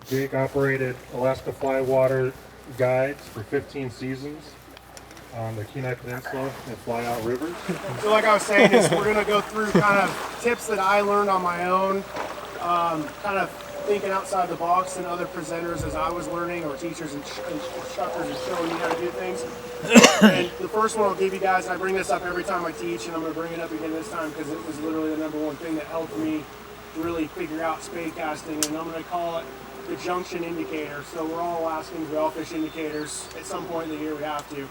Jake operated Alaska Fly Guides for 15 seasons on the Kenai Peninsula and Flyout Rivers. So like I was saying, is we're going to go through kind of tips that I learned on my own, kind of thinking outside the box and other presenters as I was learning, or teachers and instructors and showing me how to do things. And the first one I'll give you guys, and I bring this up every time I teach, and I'm going to bring it up again this time because it was literally the #1 thing that helped me really figure out spey casting, and I'm going to call it the junction indicator. So we're all Alaskans, we all fish indicators. At some point in the year we have to.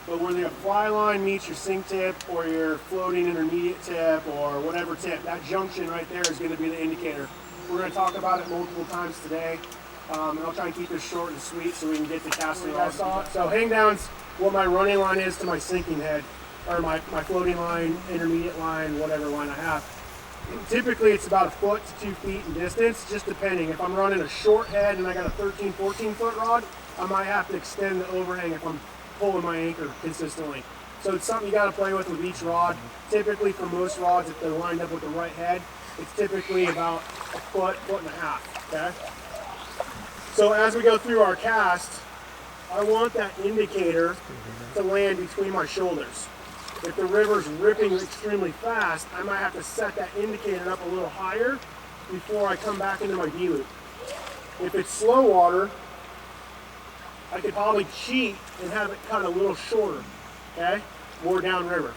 But where the fly line meets your sink tip or your floating intermediate tip or whatever tip, that junction right there is going to be the indicator. We're going to talk about it multiple times today. And I'll try and keep this short and sweet so we can get to casting. You guys saw it. So hang down's what my running line is to my sinking head, or my floating line, intermediate line, whatever line I have. Typically it's about 1 foot to 2 feet in distance, just depending. If I'm running a short head and I got a 13, 14 foot rod, I might have to extend the overhang if I'm pulling my anchor consistently. So it's something you got to play with each rod. Typically for most rods, if they're lined up with the right head, it's typically about 1 foot, 1.5 foot, okay? So as we go through our cast, I want that indicator to land between my shoulders. If the river's ripping extremely fast, I might have to set that indicator up a little higher before I come back into my D-loop. If it's slow water, I could probably cheat and have it cut a little shorter, okay? More downriver.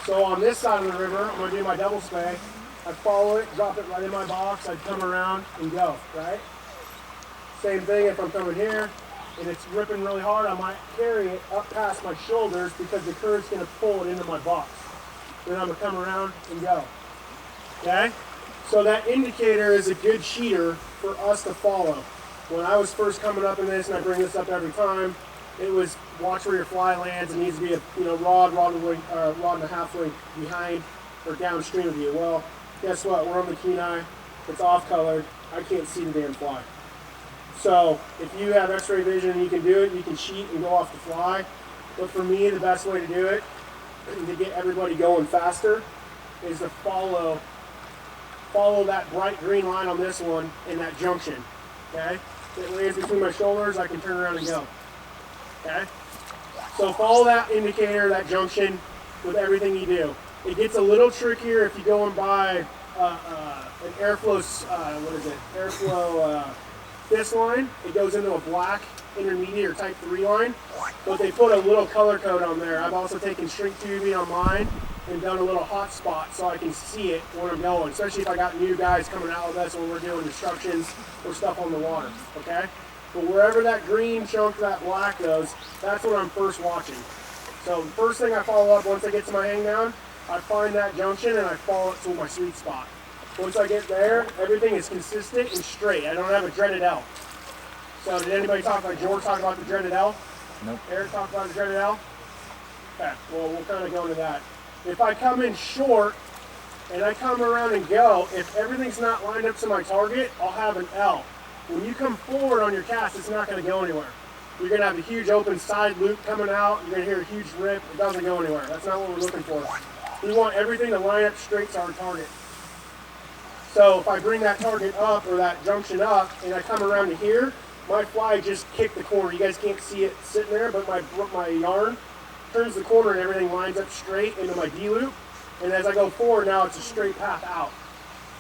So on this side of the river, I'm gonna do my double spey. I'd follow it, drop it right in my box, I'd come around and go, right? Same thing if I'm coming here and it's ripping really hard, I might carry it up past my shoulders because the current's gonna pull it into my box. Then I'm gonna come around and go, okay? So that indicator is a good cheater for us to follow. When I was first coming up in this, and I bring this up every time, it was watch where your fly lands. It needs to be a rod and a half length behind or downstream of you. Well, guess what? We're on the Kenai. It's off colored. I can't see the damn fly. So if you have X-ray vision and you can do it, you can cheat and go off the fly. But for me, the best way to do it, to get everybody going faster, is to follow that bright green line on this one in that junction. Okay? It lands between my shoulders, I can turn around and go. Okay? So follow that indicator, that junction, with everything you do. It gets a little trickier if you go and buy an airflow, this line. It goes into a black intermediate or type 3 line, but they put a little color code on there. I've also taken shrink tubing on mine and done a little hot spot so I can see it when I'm going, especially if I got new guys coming out with us when we're doing instructions or stuff on the water, okay? But wherever that green chunk, that black goes, that's what I'm first watching. So the first thing I follow up, once I get to my hang down, I find that junction and I follow it to my sweet spot. Once I get there, everything is consistent and straight. I don't have a dreaded L. So did anybody George talk about the dreaded L? Nope. Eric talked about the dreaded L? Okay, well, we'll kind of go into that. If I come in short and I come around and go, if everything's not lined up to my target, I'll have an L. When you come forward on your cast, it's not going to go anywhere. You're going to have a huge open side loop coming out. You're going to hear a huge rip. It doesn't go anywhere. That's not what we're looking for. We want everything to line up straight to our target. So if I bring that target up or that junction up and I come around to here, my fly just kicked the corner. You guys can't see it sitting there, but my yarn turns the corner and everything lines up straight into my D-loop. And as I go forward now, it's a straight path out.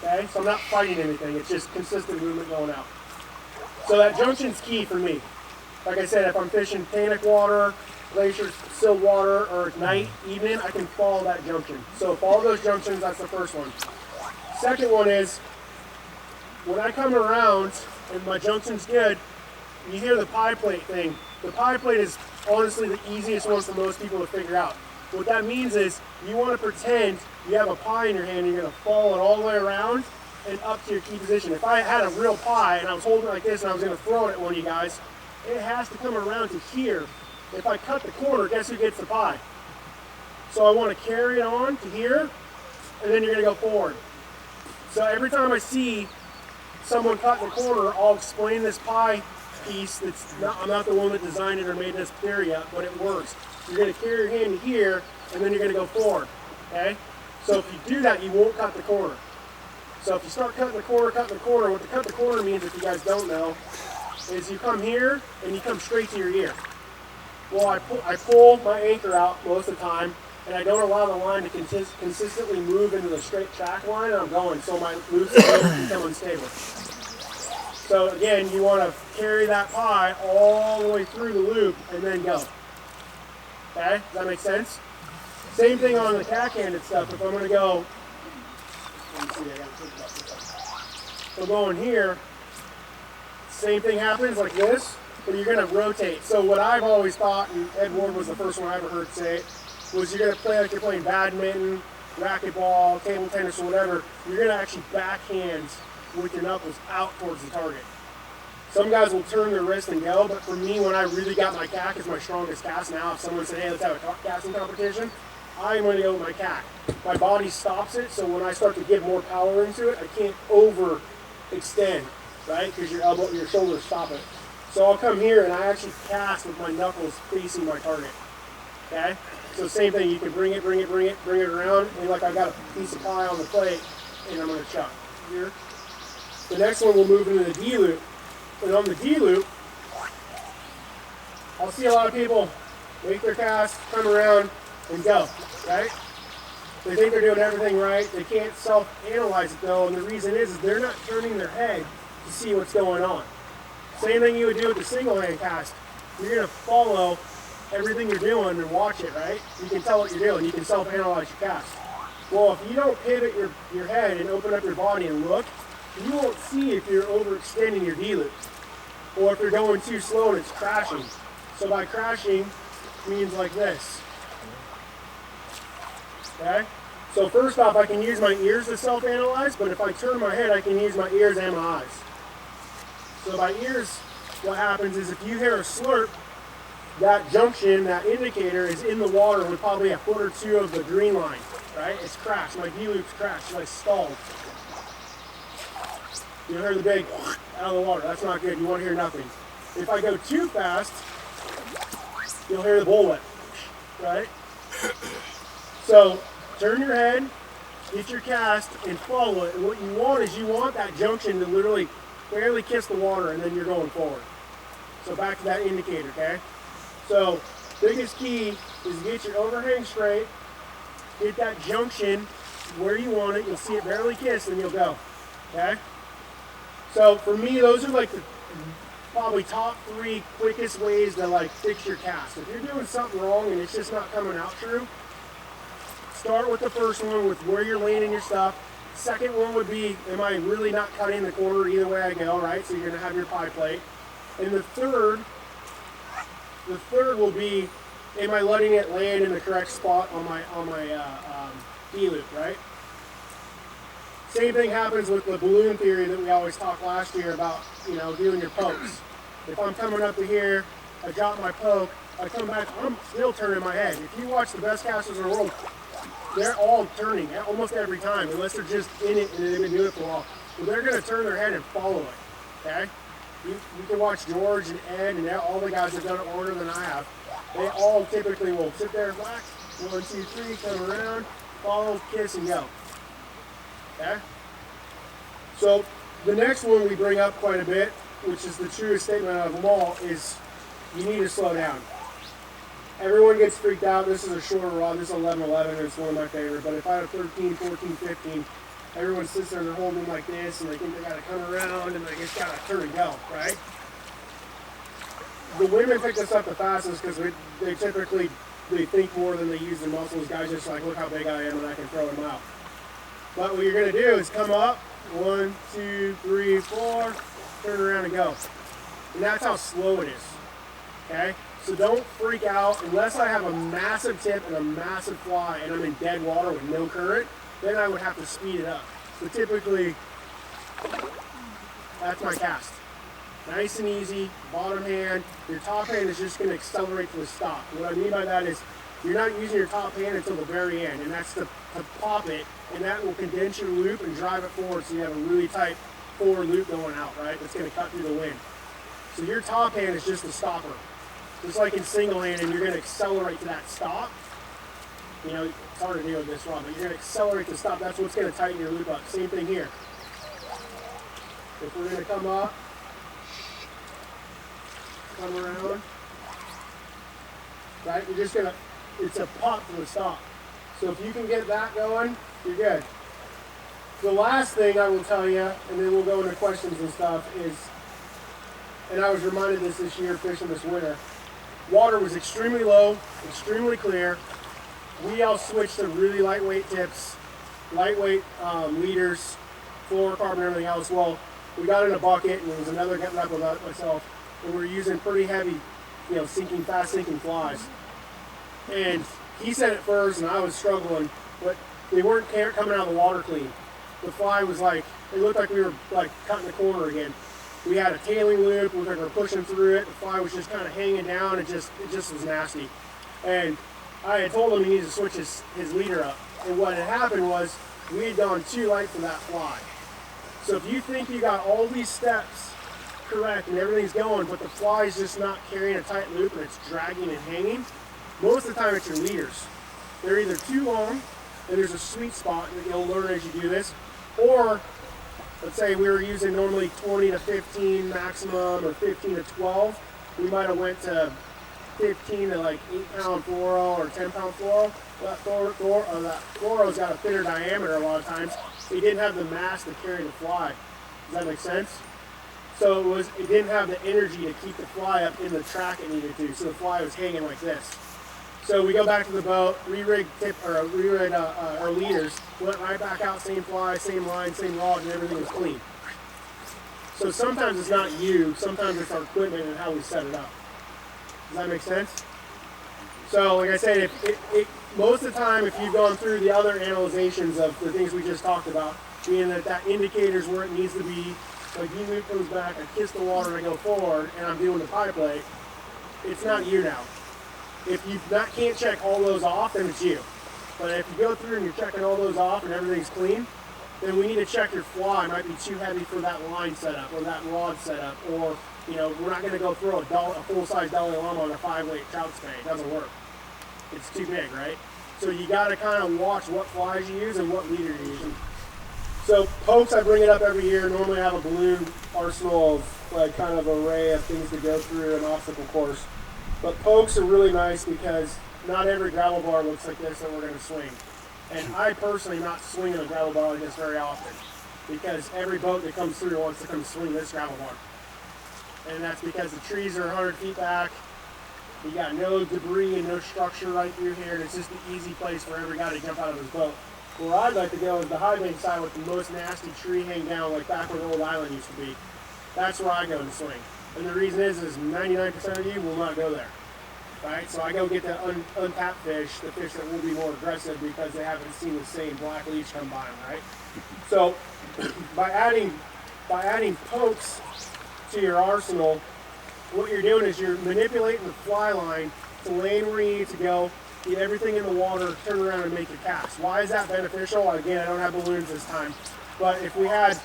Okay, so I'm not fighting anything. It's just consistent movement going out. So that junction's key for me. Like I said, if I'm fishing panic water, glacier, still water, or night, evening, I can follow that junction. So follow those junctions, that's the first one. Second one is, when I come around and my junction's good, you hear the pie plate thing. The pie plate is honestly the easiest one for most people to figure out. What that means is you want to pretend you have a pie in your hand and you're going to follow it all the way around and up to your key position. If I had a real pie and I was holding it like this and I was going to throw it at one of you guys, it has to come around to here. If I cut the corner, guess who gets the pie? So I want to carry it on to here, and then you're going to go forward. So every time I see someone cut the corner, I'll explain this pie piece. I'm not the one that designed it or made this clear yet, but it works. You're going to carry your hand here, and then you're going to go forward. Okay? So if you do that, you won't cut the corner. So if you start cutting the corner, what the cut the corner means, if you guys don't know, is you come here and you come straight to your ear. Well, I pull my anchor out most of the time, and I don't allow the line to consistently move into the straight track line, and I'm going, so my loops become unstable. So again, you want to carry that pie all the way through the loop and then go. Okay, does that make sense? Same thing on the tack-handed stuff. If I'm going to go, let me see, I got to think about this. So going here, same thing happens like this, but you're going to rotate. So what I've always thought, and Ed Ward was the first one I ever heard say it, was you're going to play like you're playing badminton, racquetball, table tennis, or whatever. You're going to actually backhand with your knuckles out towards the target. Some guys will turn their wrist and go, but for me, when I really got my cack as my strongest cast now, if someone said, hey, let's have a casting competition, I'm going to go with my cack. My body stops it, so when I start to give more power into it, I can't overextend, right? Because your shoulders stop it. So I'll come here and I actually cast with my knuckles facing my target. Okay? So same thing, you can bring it around, and like I got a piece of pie on the plate, and I'm going to chuck here. The next one we'll move into the D loop. And on the D loop, I'll see a lot of people make their cast, come around, and go, right? They think they're doing everything right. They can't self-analyze it though, and the reason is they're not turning their head to see what's going on. Same thing you would do with the single hand cast. You're going to follow everything you're doing and watch it, right? You can tell what you're doing. You can self-analyze your cast. Well, if you don't pivot your head and open up your body and look, you won't see if you're overextending your D-loop or if you're going too slow and it's crashing. So by crashing means like this. Okay? So first off, I can use my ears to self-analyze, but if I turn my head, I can use my ears and my eyes. So by ears, what happens is if you hear a slurp, that junction, that indicator is in the water with probably a foot or two of the green line, right? It's crashed. My D-loop's crashed. It's like stalled. You'll hear the big out of the water. That's not good. You want to hear nothing. If I go too fast, you'll hear the bullwhip, right? So turn your head, get your cast, and follow it. And what you want is you want that junction to literally barely kiss the water, and then you're going forward. So back to that indicator, okay? So biggest key is get your overhang straight, get that junction where you want it. You'll see it barely kiss, and you'll go, okay? So for me, those are like the probably top 3 quickest ways to like fix your cast. If you're doing something wrong and it's just not coming out true, start with the first one with where you're landing your stuff. Second one would be, am I really not cutting the corner either way I go, right? So you're gonna have your pie plate. And the third will be, am I letting it land in the correct spot on my D-loop, right? Same thing happens with the balloon theory that we always talked last year about, doing your pokes. If I'm coming up to here, I drop my poke, I come back, I'm still turning my head. If you watch the best casters in the world, they're all turning almost every time, unless they're just in it and they've been doing it for a while. But they're going to turn their head and follow it, okay? You can watch George and Ed and all the guys that have done it longer than I have. They all typically will sit there, whack, 1, 2, 3, come around, follow, kiss, and go. Okay? So the next one we bring up quite a bit, which is the truest statement of them all, is you need to slow down. Everyone gets freaked out. This is a shorter rod. This is 11-11, and it's one of my favorite. But if I have 13, 14, 15, everyone sits there and they're holding like this, and they think they got to come around, and they just got to turn and go, right? The women pick this up the fastest because they typically think more than they use their muscles. Guys just like, look how big I am, and I can throw them out. But what you're going to do is come up, 1, 2, 3, 4, turn around and go. And that's how slow it is, okay? So don't freak out. Unless I have a massive tip and a massive fly and I'm in dead water with no current, then I would have to speed it up. So typically, that's my cast. Nice and easy, bottom hand. Your top hand is just going to accelerate to a stop. What I mean by that is you're not using your top hand until the very end, and that's to pop it, and that will condense your loop and drive it forward so you have a really tight forward loop going out, right? That's going to cut through the wind. So your top hand is just a stopper. Just like in single hand, and you're going to accelerate to that stop. It's hard to do with this rod, but you're going to accelerate the stop. That's what's going to tighten your loop up. Same thing here. If we're going to come up, come around, right? You're just going to, it's a pop from the stop. So if you can get that going, you're good. The last thing I will tell you, and then we'll go into questions and stuff, is, and I was reminded this year fishing this winter, water was extremely low, extremely clear. We all switched to really lightweight tips, lightweight leaders, fluorocarbon, everything else. Well, we got in a bucket, and there was another gut rep about myself, and we were using pretty heavy, you know, fast sinking flies. And he said it first, and I was struggling, but they weren't coming out of the water clean. The fly was like, it looked like we were like cutting the corner again. We had a tailing loop, we were pushing through it, the fly was just kind of hanging down, it just was nasty. And I had told him he needed to switch his leader up. And what had happened was, we had gone too light for that fly. So if you think you got all these steps correct and everything's going, but the fly is just not carrying a tight loop and it's dragging and hanging, most of the time it's your leaders. They're either too long, and there's a sweet spot that you'll learn as you do this, or let's say we were using normally 20 to 15 maximum, or 15 to 12. We might have went to 15 to like 8-pound fluoro or 10-pound fluoro. That fluoro's got a thinner diameter a lot of times. It didn't have the mass to carry the fly. Does that make sense? So it didn't have the energy to keep the fly up in the track it needed to. So the fly was hanging like this. So we go back to the boat, re-rig our leaders, went right back out, same fly, same line, same rod, and everything was clean. So sometimes it's not you, sometimes it's our equipment and how we set it up. Does that make sense? So like I said, most of the time if you've gone through the other analyzations of the things we just talked about, being that indicator's where it needs to be, like you loop goes back, I kiss the water and I go forward, and I'm doing the pie play, it's not you now. If you can't check all those off, then it's you. But if you go through and you're checking all those off and everything's clean, then we need to check your fly. It might be too heavy for that line setup or that rod setup, or you know, we're not going to go throw a full-size Dalai Lama on a 5-weight trout spey. It doesn't work. It's too big, right? So you got to kind of watch what flies you use and what leader you're using. So pokes, I bring it up every year. Normally I have a balloon arsenal of like kind of array of things to go through an obstacle course. But pokes are really nice because not every gravel bar looks like this that we're going to swing. And I personally am not swinging a gravel bar like this very often because every boat that comes through wants to come swing this gravel bar. And that's because the trees are 100 feet back. You got no debris and no structure right through here, and it's just an easy place for every guy to jump out of his boat. Where I'd like to go is the high bank side with the most nasty tree hang down, like back where the old island used to be. That's where I go to swing. And the reason is 99% of you will not go there, right? So I go get the untapped fish, the fish that will be more aggressive because they haven't seen the same black leech come by them, right? So by adding pokes to your arsenal, what you're doing is you're manipulating the fly line to lane where you need to go, get everything in the water, turn around and make your cast. Why is that beneficial? Again, I don't have balloons this time, but if we had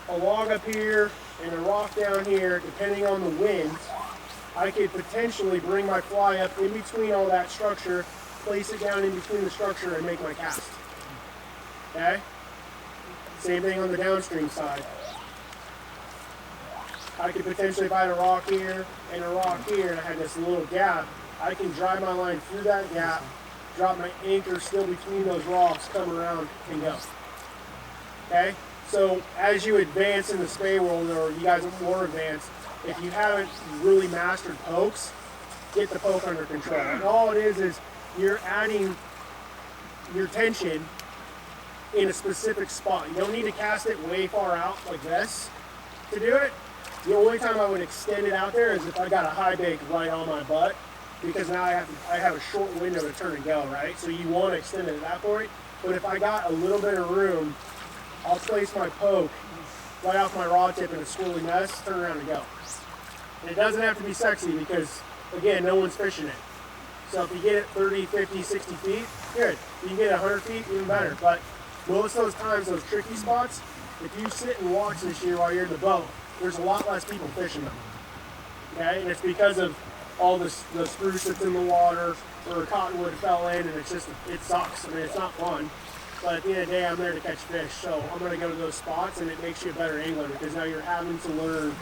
a log up here and a rock down here, depending on the wind, I could potentially bring my fly up in between all that structure, place it down in between the structure and make my cast. Okay? Same thing on the downstream side. I could potentially, if I had a rock here and a rock here and I had this little gap, I can drive my line through that gap, drop my anchor still between those rocks, come around and go. Okay? So as you advance in the spey world, or you guys are more advanced, if you haven't really mastered pokes, get the poke under control. And all it is you're adding your tension in a specific spot. You don't need to cast it way far out like this to do it. The only time I would extend it out there is if I got a high bank right on my butt, because now I have a short window to turn and go, right? So you want to extend it at that point. But if I got a little bit of room, I'll place my poke right off my rod tip in a swirly mess, turn around and go. And it doesn't have to be sexy because, again, no one's fishing it. So if you get it 30, 50, 60 feet, good. If you can get 100 feet, even better. But most of those times, those tricky spots, if you sit and watch this year while you're in the boat, there's a lot less people fishing them. Okay? And it's because of all the spruce that's in the water, or cottonwood fell in, and it's just, it sucks. I mean, it's not fun. But at the end of the day, I'm there to catch fish. So I'm going to go to those spots, and it makes you a better angler because now you're having to learn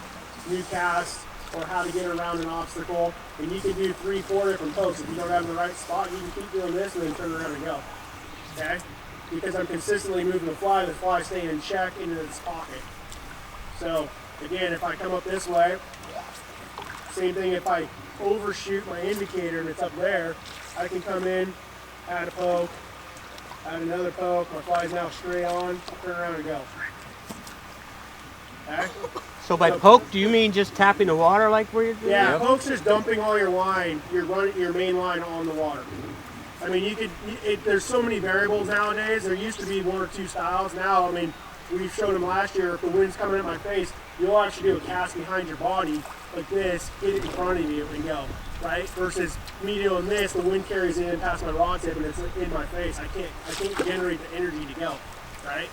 new casts or how to get around an obstacle. And you can do 3-4 different pokes. If you don't have the right spot, you can keep doing this and then turn around and go. Okay? Because I'm consistently moving the fly staying in check into its pocket. So again, if I come up this way, same thing if I overshoot my indicator and it's up there, I can come in, add a poke, add another poke, my fly's now straight on, turn around and go. Okay? So by poke, do you mean just tapping the water like where you're doing? Yeah, poke's just dumping all your line, your main line on the water. I mean, there's so many variables nowadays. There used to be 1 or 2 styles. Now, I mean, we showed them last year, if the wind's coming at my face, you'll actually do a cast behind your body like this, get it in front of you and go, right? Versus me doing this, the wind carries it in past my rod tip and it's in my face. I can't generate the energy to go, right?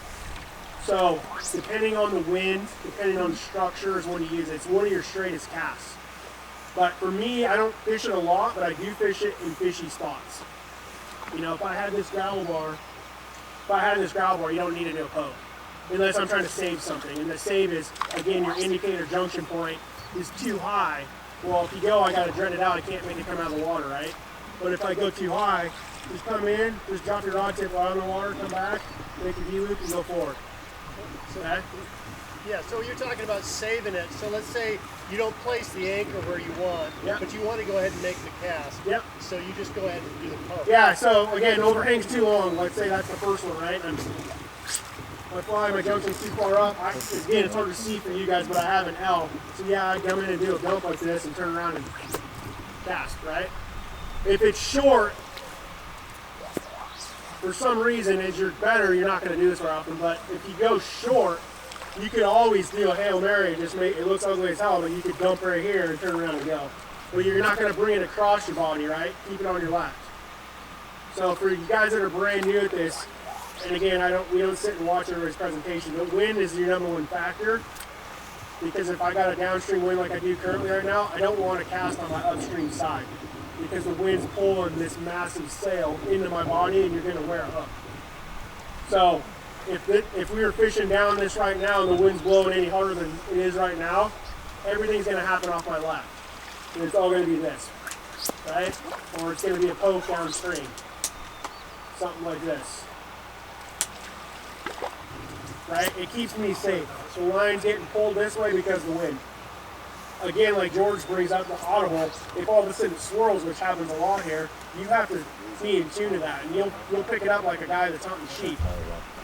So, depending on the wind, depending on the structure is when you use it. It's one of your straightest casts. But for me, I don't fish it a lot, but I do fish it in fishy spots. You know, if I had this gravel bar, you don't need to do a poke. Unless I'm trying to save something. And the save is, again, your indicator junction point is too high. Well, if you go, I got to dread it out. I can't make it come out of the water, right? But if I go too high, just come in, just drop your rod tip right on the water, come back, make your V-loop, and go forward. Okay? Yeah, so you're talking about saving it. So let's say you don't place the anchor where you want, but you want to go ahead and make the cast. Yep. So you just go ahead and do the poke. Yeah, so again, overhang's too long. Let's say that's the first one, right? My junction's too far up. Again, it's hard to see for you guys, but I have an L. So yeah, I come in and do a dump like this and turn around and cast, right? If it's short, for some reason, as you're better, you're not going to do this very often, but if you go short, you could always do a Hail Mary and just make it looks ugly as hell, but you could dump right here and turn around and go. But you're not going to bring it across your body, right? Keep it on your left. So for you guys that are brand new at this, and again, we don't sit and watch everybody's presentation, but wind is your #1 factor. Because if I got a downstream wind like I do currently right now, I don't want to cast on my upstream side. Because the wind's pulling this massive sail into my body and you're going to wear a hook. So if we were fishing down this right now and the wind's blowing any harder than it is right now, everything's going to happen off my left. And it's all going to be this, right? Or it's going to be a poke downstream. Something like this. Right? It keeps me safe. So the line's getting pulled this way because of the wind. Again, like George brings up the audible, if all of a sudden it swirls, which happens a lot here, you have to be in tune to that. And you'll pick it up like a guy that's hunting sheep.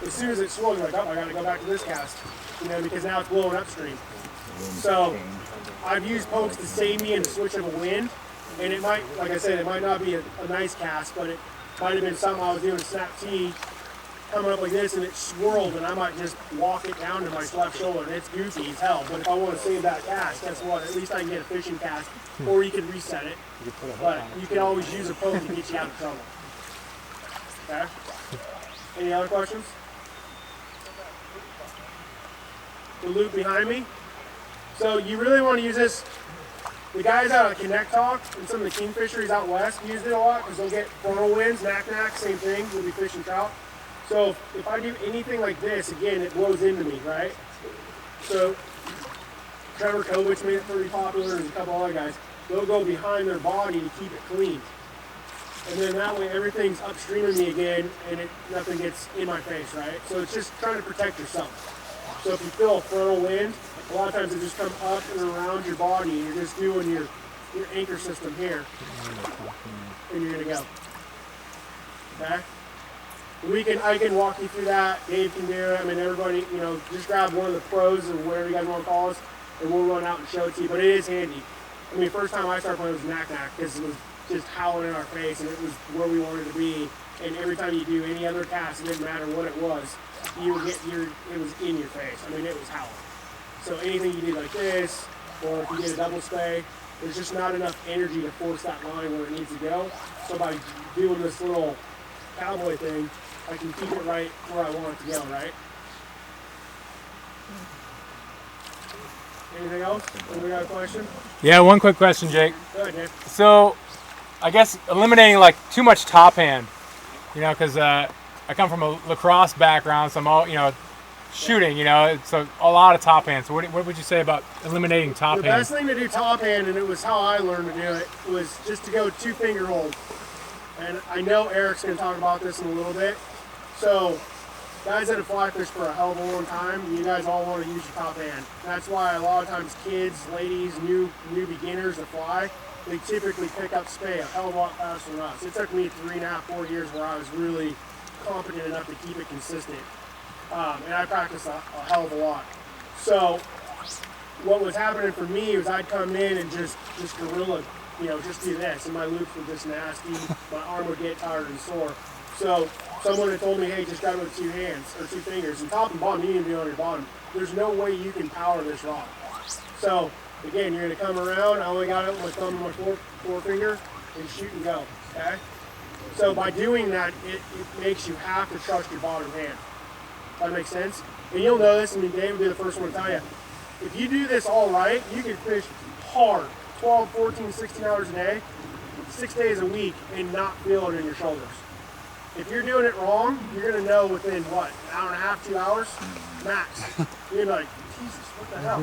As soon as it swirls, you're like, oh, I got to go back to this cast. You know, because now it's blowing upstream. So I've used pokes to save me in the switch of a wind. And it might, like I said, it might not be a nice cast, but it might have been something I was doing a snap tee, coming up like this and it swirled and I might just walk it down to my left shoulder and it's goofy as hell. But if I want to save that cast, guess what? At least I can get a fishing cast or you can reset it. But you can always use a poke to get you out of trouble. Okay? Any other questions? The loop behind me. So you really want to use this. The guys out of Connect Talk and some of the kingfisheries out west used it a lot because they'll get frontal winds, knack, same thing. We'll be fishing trout. So if I do anything like this, again, it blows into me, right? So Trevor Kovich made it pretty popular and a couple other guys. They'll go behind their body to keep it clean. And then that way everything's upstream of me again and nothing gets in my face, right? So it's just trying to protect yourself. So if you feel a frontal wind, a lot of times it just comes up and around your body and you're just doing your anchor system here. And you're gonna go. Okay? I can walk you through that. Dave can do it. I mean, everybody, you know, just grab one of the pros or whatever you guys want to call us, and we'll run out and show it to you. But it is handy. I mean, first time I started playing was knack because it was just howling in our face, and it was where we wanted to be. And every time you do any other cast, it didn't matter what it was, it was in your face. I mean, it was howling. So anything you do like this, or if you get a double spey, there's just not enough energy to force that line where it needs to go. So by doing this little cowboy thing, I can keep it right where I want it to go, right? Anything else? Anybody got a question? Yeah, one quick question, Jake. Go ahead, Nick. So, I guess eliminating like too much top hand, you know, because I come from a lacrosse background, so I'm all, you know, shooting, you know, it's a lot of top hand. So what would you say about eliminating top hand? The best thing to do top hand, and it was how I learned to do it, was just to go 2-finger hold. And I know Eric's going to talk about this in a little bit. So guys that have fly fished for a hell of a long time, you guys all want to use your top hand. That's why a lot of times kids, ladies, new beginners that fly, they typically pick up Spey a hell of a lot faster than us. It took me 3.5, 4 years where I was really competent enough to keep it consistent. And I practiced a hell of a lot. So what was happening for me was I'd come in and just gorilla, you know, just do this, and my loops were just nasty. My arm would get tired and sore. So someone had told me, hey, just grab it with 2 hands or 2 fingers, and top and bottom, you need to be on your bottom. There's no way you can power this rod. So again, you're going to come around. I only got it with my thumb and my forefinger, and shoot and go. Okay. So by doing that, it makes you have to trust your bottom hand. That makes sense? And you'll know this, I mean, Dave will be the first one to tell you. If you do this all right, you can fish hard, 12, 14, 16 hours a day, 6 days a week, and not feel it in your shoulders. If you're doing it wrong, you're going to know within, what, an hour and a half, 2 hours? Max. You're going to be like, Jesus, what the hell?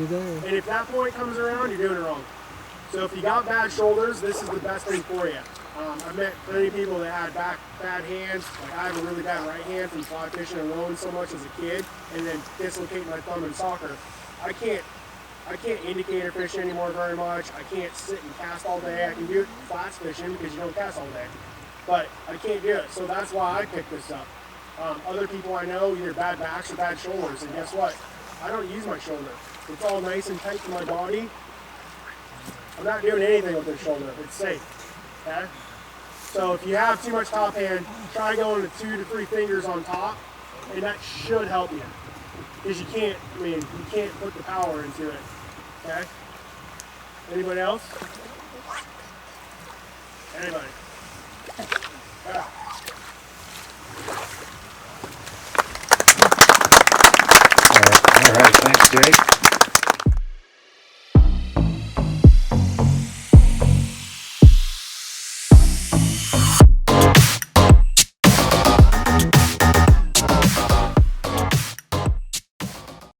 And if that point comes around, you're doing it wrong. So if you got bad shoulders, this is the best thing for you. I've met plenty of people that had bad hands. Like I have a really bad right hand from fly fishing and rowing so much as a kid, and then dislocating my thumb in soccer. I can't indicator fish anymore very much. I can't sit and cast all day. I can do it flats fishing because you don't cast all day, but I can't do it. So that's why I picked this up. Other people I know either bad backs or bad shoulders, and guess what? I don't use my shoulder. It's all nice and tight to my body. I'm not doing anything with this shoulder. It's safe. Okay. So if you have too much top hand, try going to 2 to 3 fingers on top, and that should help you. Because you can't put the power into it. Okay? Anybody else? Anybody? Yeah. All right, thanks, Jake.